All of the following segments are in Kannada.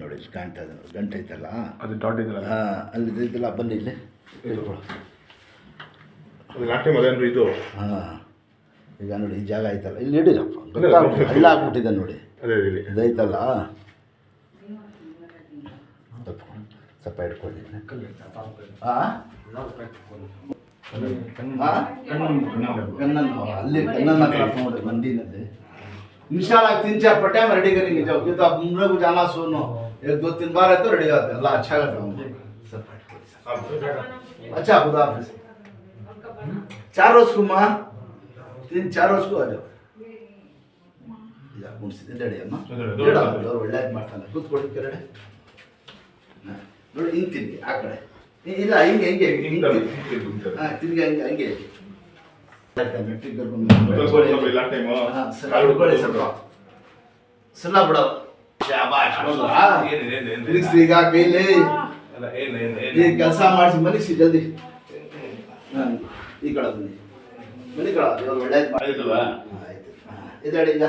ನೋಡಿ ಇಲ್ಲಿ ಕಾಣ್ತಾ ಇದೆ ನೋಡಿ, ಗಂಟೆ ಐತಲ್ಲ ಅದು ಡಾಟ್ ಇದೆಯಲ್ಲ ಅಲ್ಲಿ ಐತಲ್ಲ, ಬನ್ನಿ ಇಲ್ಲಿ ಅದು ಲಾಸ್ಟ್ ಟೈಮ್ ಅದೇನು ಇದು. ಹಾಂ, ಈಗ ನೋಡಿ ಈ ಜಾಗ ಐತಲ್ಲ, ಇಲ್ಲಿ ಹಿಡೀರಪ್ಪ, ಹಳ್ಳ ಆಗ್ಬಿಟ್ಟಿದೆ ನೋಡಿ, ಅದೇ ಇಲ್ಲಿ ಇದೈತಲ್ಲ, ಸ್ವಲ್ಪ ಇಟ್ಕೊಳ್ಳಿ. ಕಣ್ಣನ್ನು ಅಲ್ಲಿ कन्नन ನೋಡಿ मंडी इंशाल्लाह 3-4 पट्टे में रेडी करेंगे। जब कि तो आप उम्र को जाना सुनो 1-2-3 बार है तो रेडी आते हैं। अल्लाह अच्छा करता हूँ। अच्छा खुदा हाफिज़। 4 रोज को माँ 3-4 रोज को आ जाओ। या मुझसे रेडी है माँ। रेडी और ಒಳ್ಳೆ ಮಾಡ್ತಾನೆ ಕೂತ್ಕೊಳ್ಳಿ ಕೆರಡೆ ನೋಡಿ ಹಿಂಗೆ ತಿನ್ನಿ ಆ ಕಡೆ ಇಲ್ಲ ಹಿಂಗೆ ಹಿಂಗೆ ಹಾಂ ತಿನ್ಗೆ ಹಂಗೆ ಹಂಗೆ ಸಲ ಬಿಡೋ ಈಗ ಕೈಲಿ ಈ ಕೆಲಸ ಮಾಡಿಸಿ ಮನಸ್ಸಿ ಜಲ್ದಿ ಈ ಕಡೆ ಬನ್ನಿ ಮನೆ ಕಡ ದೇವ್ರು ಒಳ್ಳೇದು ಮಾಡಿದ್ವಾ ಆಯ್ತು ಇದಾಡಿ ಈಗ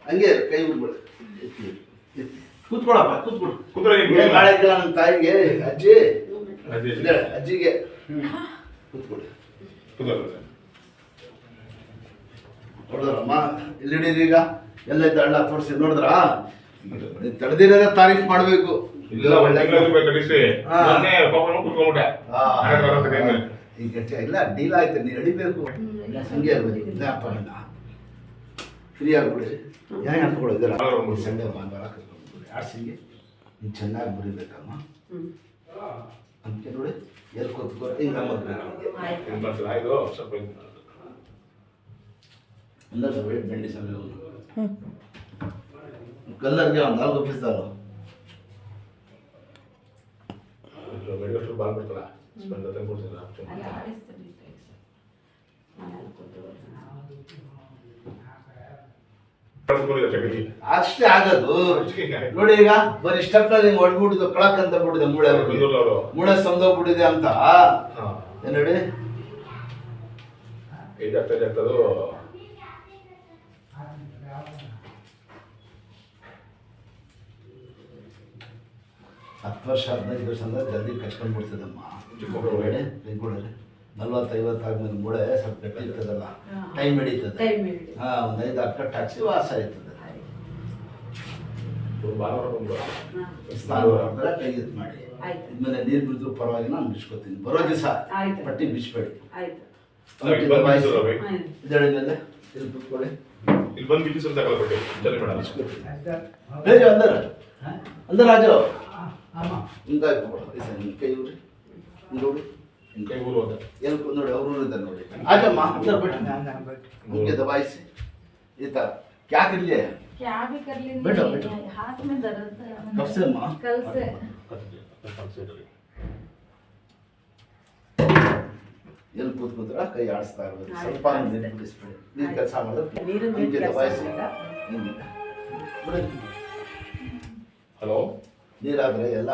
ಹಂಗೆ ಕೈ ಬಿಡ್ಬಿಡು ಕೂತ್ಕೊಳಪ್ಪ ಕೂತ್ಕೊಡು ಮಾಡಿದ್ದಿಲ್ಲ ನನ್ನ ತಾಯಿಗೆ ಅಜ್ಜಿ ಅಜ್ಜಿಗೆ ಕೂತ್ಕೊಡಿ ನೋಡಿದ್ರಮ್ಮ ಇಲ್ಲಿ ಹಿಡೀರಿ ಈಗ ಎಲ್ಲೈತೆ ಹಳ್ಳ ತೋರಿಸಿ ನೋಡಿದ್ರ ತಡೆದಿರೋದೇ ತಾರೀಫ್ ಮಾಡಬೇಕು ಈಗ ಇಲ್ಲ ಡೀಲ್ ಆಯ್ತು ನೀವು ಹಿಡಿಬೇಕು ಹಂಗೆ ಇರ್ಬೇಕು ಫ್ರೀ ಆಗ್ಬಿಡಿ ಹೆಂಗೆ ಹಾಕ್ಕೊಳ್ಳೋದಿಲ್ಲ ಸಂಡೆ ಭಾನುವಾರ ಕರ್ಕೊಂಡ್ಬಿಡಿ ಆರ್ಸಿಂಗೆ ನೀವು ಚೆನ್ನಾಗಿ ಬರೀಬೇಕಮ್ಮ ಅದಕ್ಕೆ ನೋಡಿ ಎಲ್ಲಿ ಕೂತ್ಕೊ ಹಿಂಗೆ ಮದ್ಬೇಕು ಸ್ವಲ್ಪ अंदर से वेट बेंडी समय कलर क्या होता है वो किस तरह जो वीडियो शुरू बाल करता है स्पेंड करते हैं कुछ ना ಅಷ್ಟೇ ಆಗೋದು ನೋಡಿ ಈಗ ಬರೀ ಸ್ಟೆಪ್ನಲ್ಲಿ ಹಿಂಗೆ ಹೊಡ್ಬಿಟ್ಟಿದ್ದು ಕಳಕ್ ಅಂತ ಬಿಟ್ಟಿದೆ ಮೂಳೆ ಸಂದೋಗ್ಬಿಟ್ಟಿದೆ ಅಂತ ಏನ್ ನೋಡಿ ಇದಾಗ್ತದು 10 ವರ್ಷ 15 ವರ್ಷ ಅಂದ್ರೆ ಜಲ್ದಿ ಕಚ್ಕೊಂಡ್ಬಿಡ್ತದಮ್ಮ ಕೈಗೊಳ್ಳಿ 40-50 ಆದ್ಮೇಲೆ ಮೂಳೆ ಸ್ವಲ್ಪ ಗಟ್ಟಿ ಇರ್ತದಲ್ಲ ಟೈಮ್ ಹಿಡಿತದೆ ಹಾಂ ಒಂದು 5-6 ಕಟ್ ಹಾಕ್ಸಿ ವಾಸ ಆಯ್ತದೆ ಸ್ನಾನ ಕೈ ಇದು ಮಾಡಿ ಇದ್ಮೇಲೆ ನೀರು ಬಿದ್ದು ಪರವಾಗಿಲ್ಲ ನಾನು ಬಿಚ್ಕೋತೀನಿ ಬರೋ ದಿವಸ ಪಟ್ಟಿ ಬಿಚ್ಚಬೇಡಿ ಇದರ ಮೇಲೆ ಇಲ್ಲಿ ಕೂತ್ಕೊಳ್ಳಿ ಇಲ್ಲಿ ಬಂದು ಬಿಚ್ಚಿ ಸ್ವಲ್ಪ ತಗೊಳ್ಳಿ ಜಲ್ದಿ ಬೇಡ ಬೇರೆ अंदर आ जाओ इनका कई ऊरी नोड़ी इनका ऊर होता ये नोड़ी और ऊर इधर नोड़ी आ जाओ माँ अंदर बैठ उनके दवाई से इधर क्या कर लिया है क्या भी कर लेंगे बैठो बैठो हाथ में दर्द है कब से माँ कल से ಎಲ್ಲಿ ಕೂತ್ಕೊಂಡ್ರ ಕೈ ಆಡಿಸ್ತಾ ಇರ್ಬೇಕು ಸ್ವಲ್ಪ ನೀರು ಬಿಡಿಸ್ಬೇಡಿ ನೀರು ಕೆಲಸ ಮಾಡೋದು ನಿಮಗೆ ದವಾಯಿ ಹಲೋ ನೀರಾದ್ರೆ ಎಲ್ಲ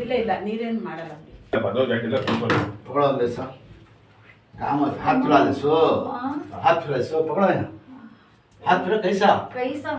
ಇಲ್ಲ ಇಲ್ಲ ನೀರೇನು ಮಾಡಲ್ಲ पकड़ो लेसा काम हाथ फिरा दे सो हाथ फिरा कैसा कैसा